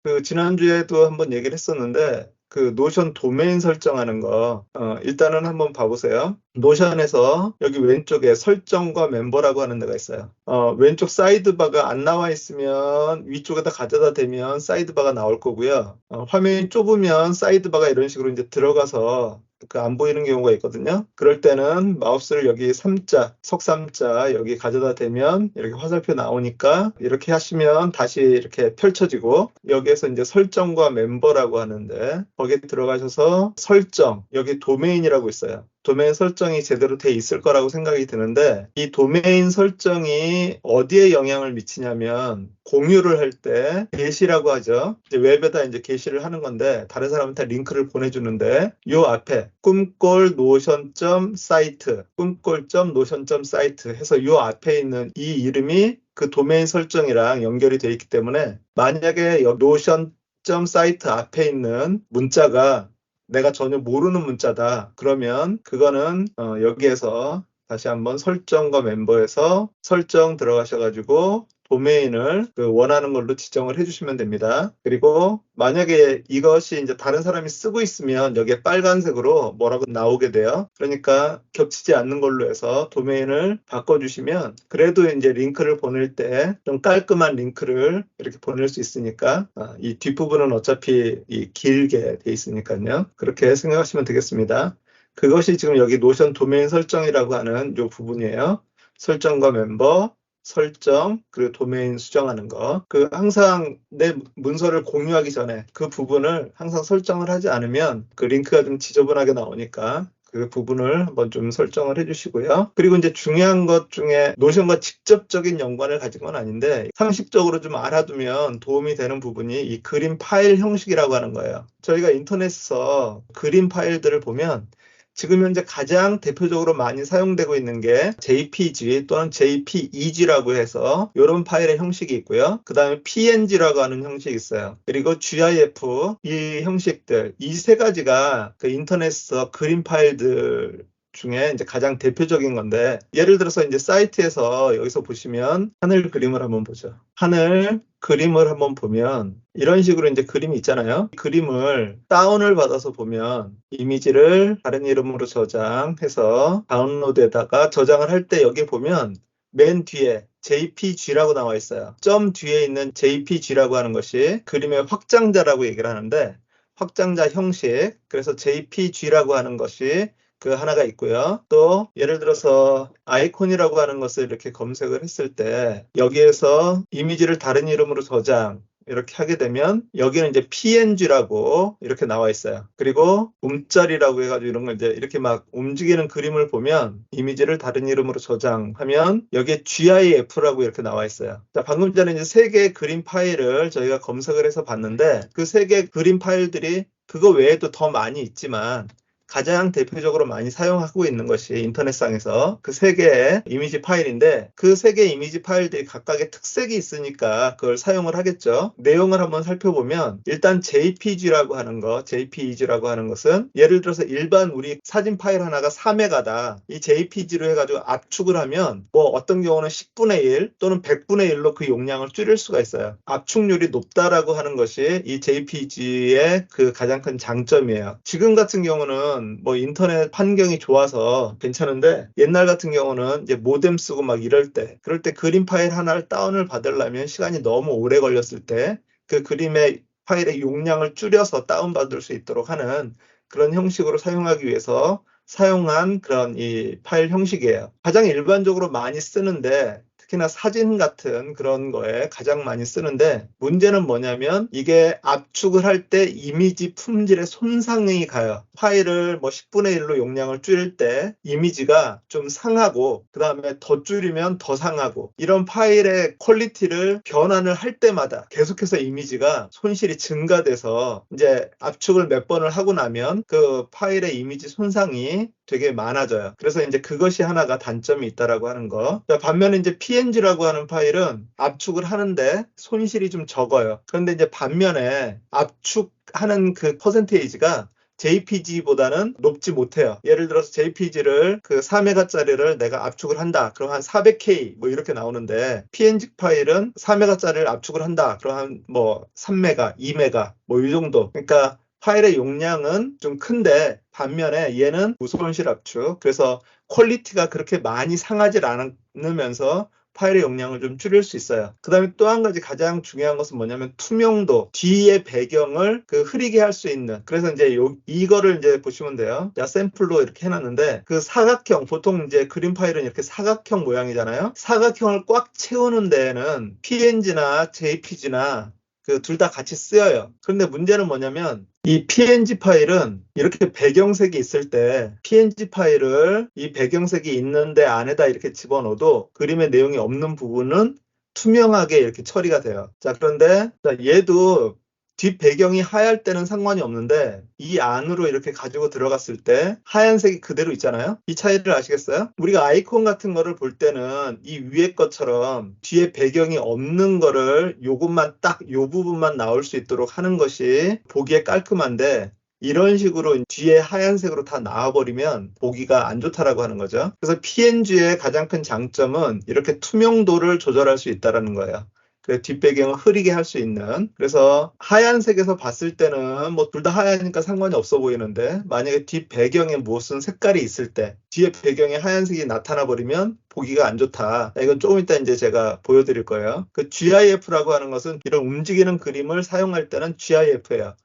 그 지난주에도 한번 얘기를 했었는데 그 노션 도메인 설정하는 거 일단은 한번 봐보세요. 노션에서 여기 왼쪽에 설정과 멤버라고 하는 데가 있어요. 왼쪽 사이드바가 안 나와 있으면 위쪽에다 가져다 대면 사이드바가 나올 거고요. 화면이 좁으면 사이드바가 이런 식으로 이제 들어가서 그 안 보이는 경우가 있거든요. 그럴 때는 마우스를 여기 3자, 석3자 여기 가져다 대면 이렇게 화살표 나오니까 이렇게 하시면 다시 이렇게 펼쳐지고 여기에서 이제 설정과 멤버라고 하는데 거기에 들어가셔서 설정, 여기 도메인이라고 있어요. 도메인 설정이 제대로 돼 있을 거라고 생각이 드는데 이 도메인 설정이 어디에 영향을 미치냐면 공유를 할 때 게시라고 하죠. 이제 웹에다 이제 게시를 하는 건데 다른 사람한테 링크를 보내주는데 요 앞에 꿈골 노션.사이트, 꿈골.노션.사이트 해서 요 앞에 있는 이 이름이 그 도메인 설정이랑 연결이 되어 있기 때문에 만약에 노션.사이트 앞에 있는 문자가 내가 전혀 모르는 문자다. 그러면 그거는 여기에서 다시 한번 설정과 멤버에서 설정 들어가셔가지고 도메인을 그 원하는 걸로 지정을 해주시면 됩니다. 그리고 만약에 이것이 이제 다른 사람이 쓰고 있으면 여기에 빨간색으로 뭐라고 나오게 돼요. 그러니까 겹치지 않는 걸로 해서 도메인을 바꿔주시면 그래도 이제 링크를 보낼 때 좀 깔끔한 링크를 이렇게 보낼 수 있으니까 이 뒷부분은 어차피 길게 돼 있으니까요. 그렇게 생각하시면 되겠습니다. 그것이 지금 여기 노션 도메인 설정이라고 하는 이 부분이에요. 설정과 멤버, 설정, 그리고 도메인 수정하는 거. 그 항상 내 문서를 공유하기 전에 그 부분을 항상 설정을 하지 않으면 그 링크가 좀 지저분하게 나오니까 그 부분을 한번 좀 설정을 해주시고요. 그리고 이제 중요한 것 중에 노션과 직접적인 연관을 가진 건 아닌데 상식적으로 좀 알아두면 도움이 되는 부분이 이 그림 파일 형식이라고 하는 거예요. 저희가 인터넷에서 그림 파일들을 보면 지금 현재 가장 대표적으로 많이 사용되고 있는 게 JPG 또는 JPEG라고 해서 이런 파일의 형식이 있고요. 그 다음에 PNG라고 하는 형식이 있어요. 그리고 GIF 이 형식들, 이 세 가지가 그 인터넷에서 그림 파일들 중에 이제 가장 대표적인 건데 예를 들어서 이제 사이트에서 여기서 보시면 하늘 그림을 한번 보죠. 하늘 그림을 한번 보면 이런 식으로 이제 그림이 있잖아요. 그림을 다운을 받아서 보면 이미지를 다른 이름으로 저장해서 다운로드에다가 저장을 할 때 여기 보면 맨 뒤에 JPG라고 나와 있어요. 점 뒤에 있는 JPG라고 하는 것이 그림의 확장자라고 얘기를 하는데 확장자 형식, 그래서 JPG라고 하는 것이 그 하나가 있고요. 또 예를 들어서 아이콘이라고 하는 것을 이렇게 검색을 했을 때 여기에서 이미지를 다른 이름으로 저장 이렇게 하게 되면 여기는 이제 PNG라고 이렇게 나와 있어요. 그리고 움짤이라고 해가지고 이런 걸 이제 이렇게 막 움직이는 그림을 보면 이미지를 다른 이름으로 저장하면 여기에 GIF라고 이렇게 나와 있어요. 자, 방금 전에 이제 세 개의 그림 파일을 저희가 검색을 해서 봤는데 그 세 개의 그림 파일들이 그거 외에도 더 많이 있지만 가장 대표적으로 많이 사용하고 있는 것이 인터넷상에서 그 세 개의 이미지 파일인데 그 세 개의 이미지 파일들이 각각의 특색이 있으니까 그걸 사용을 하겠죠. 내용을 한번 살펴보면 일단 JPG라고 하는 거, JPEG라고 하는 것은 예를 들어서 일반 우리 사진 파일 하나가 4메가다. 이 JPG로 해가지고 압축을 하면 뭐 어떤 경우는 10분의 1 또는 100분의 1로 그 용량을 줄일 수가 있어요. 압축률이 높다라고 하는 것이 이 JPG의 그 가장 큰 장점이에요. 지금 같은 경우는 뭐 인터넷 환경이 좋아서 괜찮은데 옛날 같은 경우는 이제 모뎀 쓰고 막 이럴 때 그럴 때 그림 파일 하나를 다운을 받으려면 시간이 너무 오래 걸렸을 때 그 그림의 파일의 용량을 줄여서 다운받을 수 있도록 하는 그런 형식으로 사용하기 위해서 사용한 그런 이 파일 형식이에요. 가장 일반적으로 많이 쓰는데 특히나 사진 같은 그런 거에 가장 많이 쓰는데 문제는 뭐냐면 이게 압축을 할 때 이미지 품질에 손상이 가요. 파일을 뭐 10분의 1로 용량을 줄일 때 이미지가 좀 상하고 그 다음에 더 줄이면 더 상하고 이런 파일의 퀄리티를 변환을 할 때마다 계속해서 이미지가 손실이 증가돼서 이제 압축을 몇 번을 하고 나면 그 파일의 이미지 손상이 되게 많아져요. 그래서 이제 그것이 하나가 단점이 있다라고 하는 거. 반면에 이제 PNG라고 하는 파일은 압축을 하는데 손실이 좀 적어요. 그런데 이제 반면에 압축하는 그 퍼센테이지가 JPG보다는 높지 못해요. 예를 들어서 JPG를 그 4메가짜리를 내가 압축을 한다. 그럼 한 400K 뭐 이렇게 나오는데 PNG 파일은 4메가짜리를 압축을 한다. 그럼 한 뭐 3메가, 2메가 뭐 이 정도. 그러니까 파일의 용량은 좀 큰데 반면에 얘는 무손실 압축. 그래서 퀄리티가 그렇게 많이 상하지 않으면서 파일의 용량을 좀 줄일 수 있어요. 그 다음에 또 한 가지 가장 중요한 것은 뭐냐면 투명도, 뒤의 배경을 그 흐리게 할 수 있는. 그래서 이제 이거를 이제 보시면 돼요. 자, 샘플로 이렇게 해놨는데 그 사각형, 보통 이제 그림 파일은 이렇게 사각형 모양이잖아요. 사각형을 꽉 채우는 데에는 PNG나 JPG나 그 둘 다 같이 쓰여요. 그런데 문제는 뭐냐면 이 PNG 파일은 이렇게 배경색이 있을 때 PNG 파일을 이 배경색이 있는데 안에다 이렇게 집어넣어도 그림의 내용이 없는 부분은 투명하게 이렇게 처리가 돼요. 자, 그런데 얘도 뒷 배경이 하얄 때는 상관이 없는데 이 안으로 이렇게 가지고 들어갔을 때 하얀색이 그대로 있잖아요. 이 차이를 아시겠어요? 우리가 아이콘 같은 거를 볼 때는 이 위에 것처럼 뒤에 배경이 없는 거를 요것만 딱 요 부분만 나올 수 있도록 하는 것이 보기에 깔끔한데 이런 식으로 뒤에 하얀색으로 다 나와버리면 보기가 안 좋다라고 하는 거죠. 그래서 PNG의 가장 큰 장점은 이렇게 투명도를 조절할 수 있다는 거예요. 그 뒷배경을 흐리게 할 수 있는. 그래서 하얀색에서 봤을 때는 뭐 둘 다 하얀니까 상관이 없어 보이는데 만약에 뒷배경에 무슨 색깔이 있을 때 뒤에 배경에 하얀색이 나타나 버리면 보기가 안 좋다. 이건 조금 이따 이제 제가 보여드릴 거예요. 그 GIF라고 하는 것은 이런 움직이는 그림을 사용할 때는 GIF예요.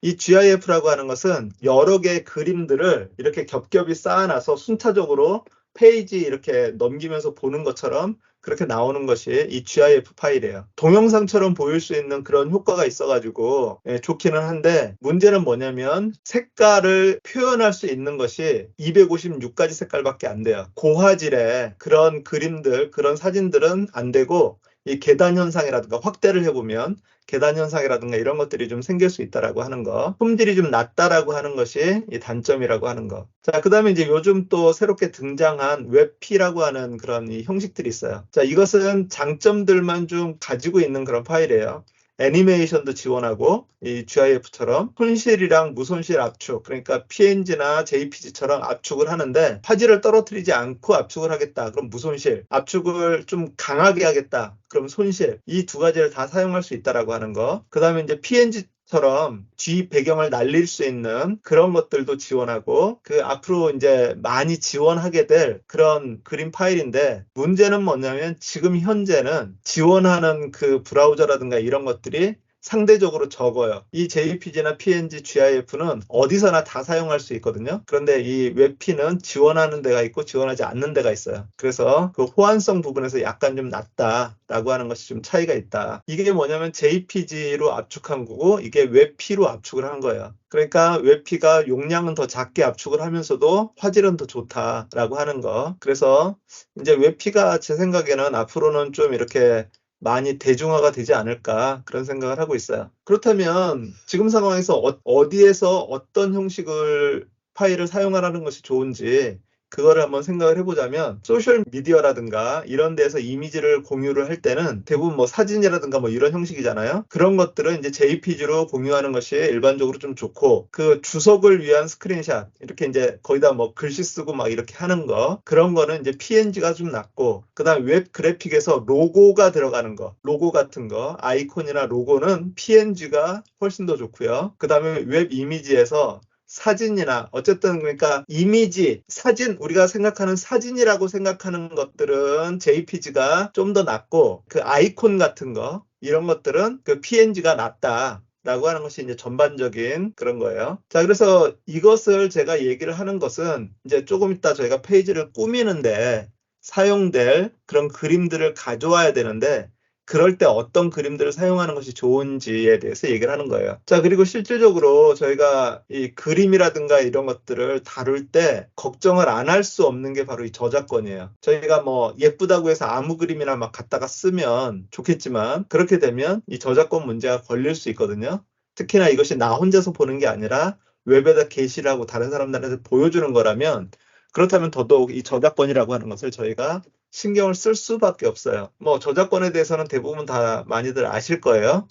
이 GIF라고 하는 것은 여러 개의 그림들을 이렇게 겹겹이 쌓아놔서 순차적으로 페이지 이렇게 넘기면서 보는 것처럼 그렇게 나오는 것이 이 GIF 파일이에요. 동영상처럼 보일 수 있는 그런 효과가 있어가지고 좋기는 한데 문제는 뭐냐면 색깔을 표현할 수 있는 것이 256가지 색깔밖에 안 돼요. 고화질의 그런 그림들, 그런 사진들은 안 되고 이 계단 현상이라든가 확대를 해보면 계단 현상이라든가 이런 것들이 좀 생길 수 있다라고 하는 거, 품질이 좀 낮다라고 하는 것이 이 단점이라고 하는 거. 자, 그다음에 이제 요즘 또 새롭게 등장한 웹P라고 하는 그런 이 형식들이 있어요. 자, 이것은 장점들만 좀 가지고 있는 그런 파일이에요. 애니메이션도 지원하고 이 GIF처럼 손실이랑 무손실 압축, 그러니까 PNG나 JPG처럼 압축을 하는데 화질을 떨어뜨리지 않고 압축을 하겠다. 그럼 무손실, 압축을 좀 강하게 하겠다. 그럼 손실. 이 두 가지를 다 사용할 수 있다라고 하는 거. 그다음에 이제 PNG처럼 뒤 배경을 날릴 수 있는 그런 것들도 지원하고 그 앞으로 이제 많이 지원하게 될 그런 그림 파일인데 문제는 뭐냐면 지금 현재는 지원하는 그 브라우저라든가 이런 것들이 상대적으로 적어요. 이 JPG나 PNG, GIF는 어디서나 다 사용할 수 있거든요. 그런데 이 웹P는 지원하는 데가 있고 지원하지 않는 데가 있어요. 그래서 그 호환성 부분에서 약간 좀 낮다라고 하는 것이 좀 차이가 있다. 이게 뭐냐면 JPG로 압축한 거고 이게 웹P로 압축을 한 거예요. 그러니까 웹P가 용량은 더 작게 압축을 하면서도 화질은 더 좋다라고 하는 거. 그래서 이제 웹P가 제 생각에는 앞으로는 좀 이렇게 많이 대중화가 되지 않을까 그런 생각을 하고 있어요. 그렇다면 지금 상황에서 어디에서 어떤 형식을 파일을 사용하라는 것이 좋은지 그거를 한번 생각을 해보자면 소셜 미디어라든가 이런 데서 이미지를 공유를 할 때는 대부분 뭐 사진이라든가 뭐 이런 형식이잖아요. 그런 것들은 이제 JPG로 공유하는 것이 일반적으로 좀 좋고 그 주석을 위한 스크린샷 이렇게 이제 거기다 뭐 글씨 쓰고 막 이렇게 하는 거 그런 거는 이제 PNG가 좀 낫고 그다음 웹 그래픽에서 로고가 들어가는 거 로고 같은 거 아이콘이나 로고는 PNG가 훨씬 더 좋고요. 그다음에 웹 이미지에서 사진이나 어쨌든 그러니까 이미지, 사진 우리가 생각하는 사진이라고 생각하는 것들은 JPG가 좀 더 낫고 그 아이콘 같은 거 이런 것들은 그 PNG가 낫다. 라고 하는 것이 이제 전반적인 그런 거예요. 자, 그래서 이것을 제가 얘기를 하는 것은 이제 조금 이따 저희가 페이지를 꾸미는데 사용될 그런 그림들을 가져와야 되는데 그럴 때 어떤 그림들을 사용하는 것이 좋은지에 대해서 얘기를 하는 거예요. 자, 그리고 실질적으로 저희가 이 그림이라든가 이런 것들을 다룰 때 걱정을 안 할 수 없는 게 바로 이 저작권이에요. 저희가 뭐 예쁘다고 해서 아무 그림이나 막 갖다가 쓰면 좋겠지만 그렇게 되면 이 저작권 문제가 걸릴 수 있거든요. 특히나 이것이 나 혼자서 보는 게 아니라 웹에다 게시를 하고 다른 사람들한테 보여주는 거라면 그렇다면 더더욱 이 저작권이라고 하는 것을 저희가 신경을 쓸 수밖에 없어요. 뭐 저작권에 대해서는 대부분 다 많이들 아실 거예요.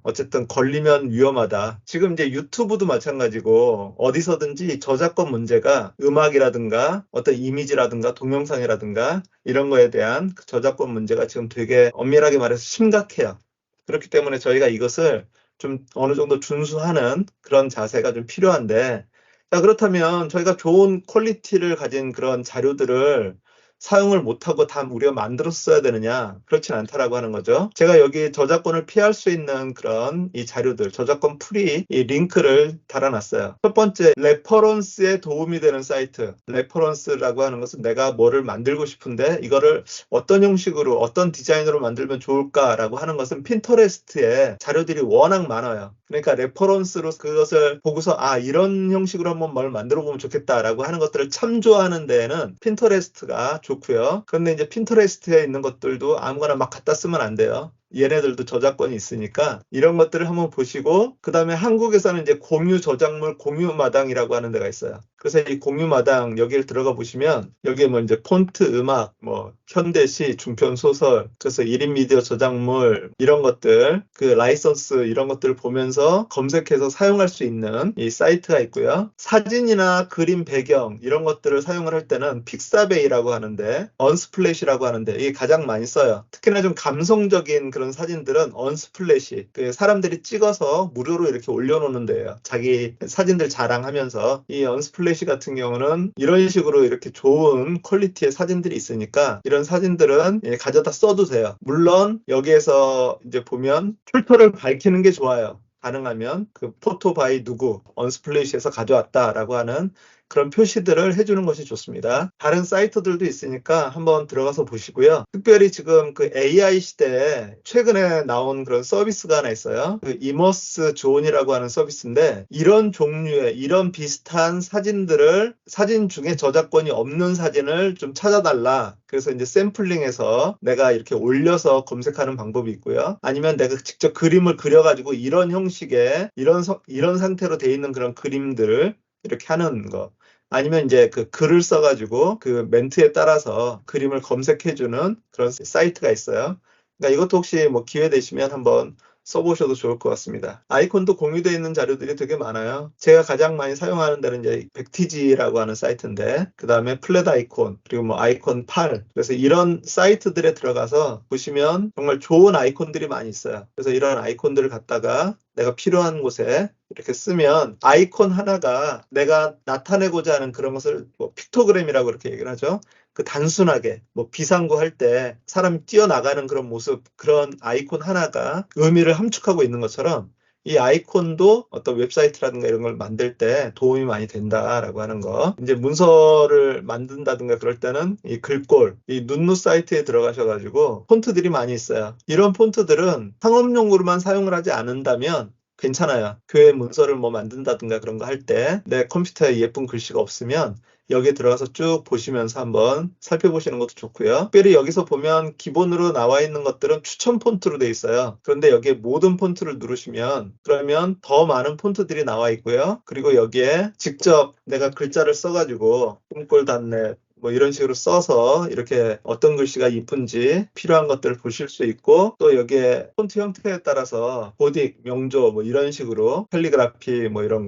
어쨌든 걸리면 위험하다. 지금 이제 유튜브도 마찬가지고 어디서든지 저작권 문제가 음악이라든가 어떤 이미지라든가 동영상이라든가 이런 거에 대한 그 저작권 문제가 지금 되게 엄밀하게 말해서 심각해요. 그렇기 때문에 저희가 이것을 좀 어느 정도 준수하는 그런 자세가 좀 필요한데, 자, 그렇다면 저희가 좋은 퀄리티를 가진 그런 자료들을 사용을 못하고 다 우리가 만들었어야 되느냐? 그렇진 않다라고 하는 거죠. 제가 여기 저작권을 피할 수 있는 그런 이 자료들, 저작권 프리 이 링크를 달아놨어요. 첫 번째, 레퍼런스에 도움이 되는 사이트. 레퍼런스라고 하는 것은 내가 뭐를 만들고 싶은데 이거를 어떤 형식으로, 어떤 디자인으로 만들면 좋을까라고 하는 것은 핀터레스트에 자료들이 워낙 많아요. 그러니까 레퍼런스로 그것을 보고서 이런 형식으로 한번 뭘 만들어 보면 좋겠다라고 하는 것들을 참조하는 데에는 핀터레스트가 좋고요. 그런데 이제 핀터레스트에 있는 것들도 아무거나 막 갖다 쓰면 안 돼요. 얘네들도 저작권이 있으니까 이런 것들을 한번 보시고, 그 다음에 한국에서는 이제 공유 저작물 공유 마당이라고 하는 데가 있어요. 그래서 이 공유 마당 여기를 들어가 보시면 여기에 뭐 이제 폰트, 음악, 뭐 현대시, 중편 소설, 그래서 1인 미디어 저작물 이런 것들, 그 라이선스 이런 것들을 보면서 검색해서 사용할 수 있는 이 사이트가 있고요. 사진이나 그림 배경 이런 것들을 사용을 할 때는 픽사베이라고 하는데, 언스플래시라고 하는데 이게 가장 많이 써요. 특히나 좀 감성적인 그런 사진들은 언스플래시, 그 사람들이 찍어서 무료로 이렇게 올려놓는 데예요. 자기 사진들 자랑하면서. 이 언스플래시 같은 경우는 이런 식으로 이렇게 좋은 퀄리티의 사진들이 있으니까 이런 사진들은 가져다 써도 돼요. 물론 여기에서 이제 보면 출처를 밝히는 게 좋아요. 가능하면 그 포토 바이 누구, 언스플래시에서 가져왔다라고 하는 그런 표시들을 해주는 것이 좋습니다. 다른 사이트들도 있으니까 한번 들어가서 보시고요. 특별히 지금 그 AI 시대에 최근에 나온 그런 서비스가 하나 있어요. 그 이머스 존이라고 하는 서비스인데, 이런 종류의 이런 비슷한 사진들을, 사진 중에 저작권이 없는 사진을 좀 찾아달라. 그래서 이제 샘플링해서 내가 이렇게 올려서 검색하는 방법이 있고요. 아니면 내가 직접 그림을 그려가지고 이런 형식의 이런 상태로 돼 있는 그런 그림들을 이렇게 하는 거. 아니면 이제 그 글을 써가지고 그 멘트에 따라서 그림을 검색해주는 그런 사이트가 있어요. 그러니까 이것도 혹시 뭐 기회 되시면 한번 써보셔도 좋을 것 같습니다. 아이콘도 공유되어 있는 자료들이 되게 많아요. 제가 가장 많이 사용하는 데는 이제 백티지라고 하는 사이트인데, 그 다음에 플랫 아이콘, 그리고 뭐 아이콘 8. 그래서 이런 사이트들에 들어가서 보시면 정말 좋은 아이콘들이 많이 있어요. 그래서 이런 아이콘들을 갖다가 내가 필요한 곳에 이렇게 쓰면 아이콘 하나가 내가 나타내고자 하는 그런 것을 뭐 픽토그램이라고 이렇게 얘기를 하죠. 그 단순하게 뭐 비상구 할 때 사람이 뛰어나가는 그런 모습, 그런 아이콘 하나가 의미를 함축하고 있는 것처럼 이 아이콘도 어떤 웹사이트라든가 이런 걸 만들 때 도움이 많이 된다라고 하는 거. 이제 문서를 만든다든가 그럴 때는 이 글꼴, 이 눈누 사이트에 들어가셔가지고 폰트들이 많이 있어요. 이런 폰트들은 상업용으로만 사용을 하지 않는다면 괜찮아요. 교회 문서를 뭐 만든다든가 그런 거 할 때 내 컴퓨터에 예쁜 글씨가 없으면 여기에 들어가서 쭉 보시면서 한번 살펴보시는 것도 좋고요. 특별히 여기서 보면 기본으로 나와 있는 것들은 추천 폰트로 되어 있어요. 그런데 여기에 모든 폰트를 누르시면 그러면 더 많은 폰트들이 나와 있고요. 그리고 여기에 직접 내가 글자를 써가지고 꿈꿀닷넷 뭐 이런 식으로 써서 이렇게 어떤 글씨가 이쁜지 필요한 것들을 보실 수 있고, 또 여기에 폰트 형태에 따라서 보딕, 명조 뭐 이런 식으로 캘리그라피 뭐 이런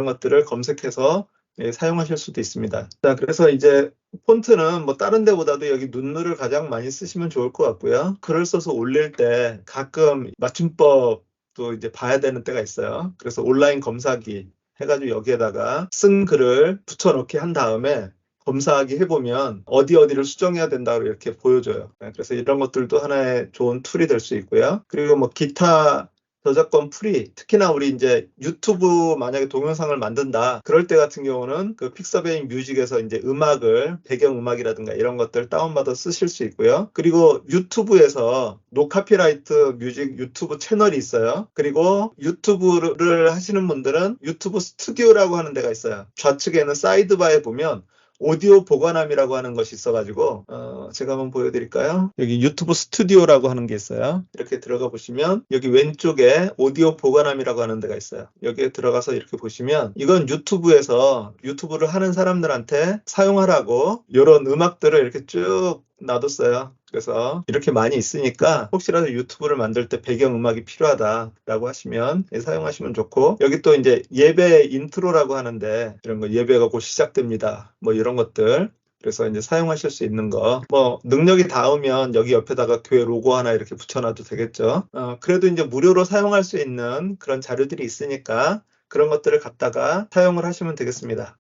것들을 검색해서 사용하실 수도 있습니다. 자, 그래서 이제 폰트는 뭐 다른 데보다도 여기 눈누를 가장 많이 쓰시면 좋을 것 같고요. 글을 써서 올릴 때 가끔 맞춤법도 이제 봐야 되는 때가 있어요. 그래서 온라인 검사기 해가지고 여기에다가 쓴 글을 붙여넣기 한 다음에 검사하기 해보면 어디를 수정해야 된다고 이렇게 보여줘요. 그래서 이런 것들도 하나의 좋은 툴이 될 수 있고요. 그리고 뭐 기타 저작권 프리, 특히나 우리 이제 유튜브 만약에 동영상을 만든다 그럴 때 같은 경우는 그 픽사베이 뮤직에서 이제 음악을, 배경음악이라든가 이런 것들 다운받아 쓰실 수 있고요. 그리고 유튜브에서 노카피라이트 뮤직 유튜브 채널이 있어요. 그리고 유튜브를 하시는 분들은 유튜브 스튜디오라고 하는 데가 있어요. 좌측에는 사이드바에 보면 오디오 보관함이라고 하는 것이 있어가지고 제가 한번 보여드릴까요? 여기 유튜브 스튜디오라고 하는 게 있어요. 이렇게 들어가 보시면 여기 왼쪽에 오디오 보관함이라고 하는 데가 있어요. 여기에 들어가서 이렇게 보시면 이건 유튜브에서 유튜브를 하는 사람들한테 사용하라고 이런 음악들을 이렇게 쭉 놔뒀어요. 그래서 이렇게 많이 있으니까 혹시라도 유튜브를 만들 때 배경음악이 필요하다라고 하시면 사용하시면 좋고, 여기 또 이제 예배 인트로라고 하는데 이런 거, 예배가 곧 시작됩니다, 뭐 이런 것들, 그래서 이제 사용하실 수 있는 거, 뭐 능력이 닿으면 여기 옆에다가 교회 로고 하나 이렇게 붙여놔도 되겠죠. 그래도 이제 무료로 사용할 수 있는 그런 자료들이 있으니까 그런 것들을 갖다가 사용을 하시면 되겠습니다.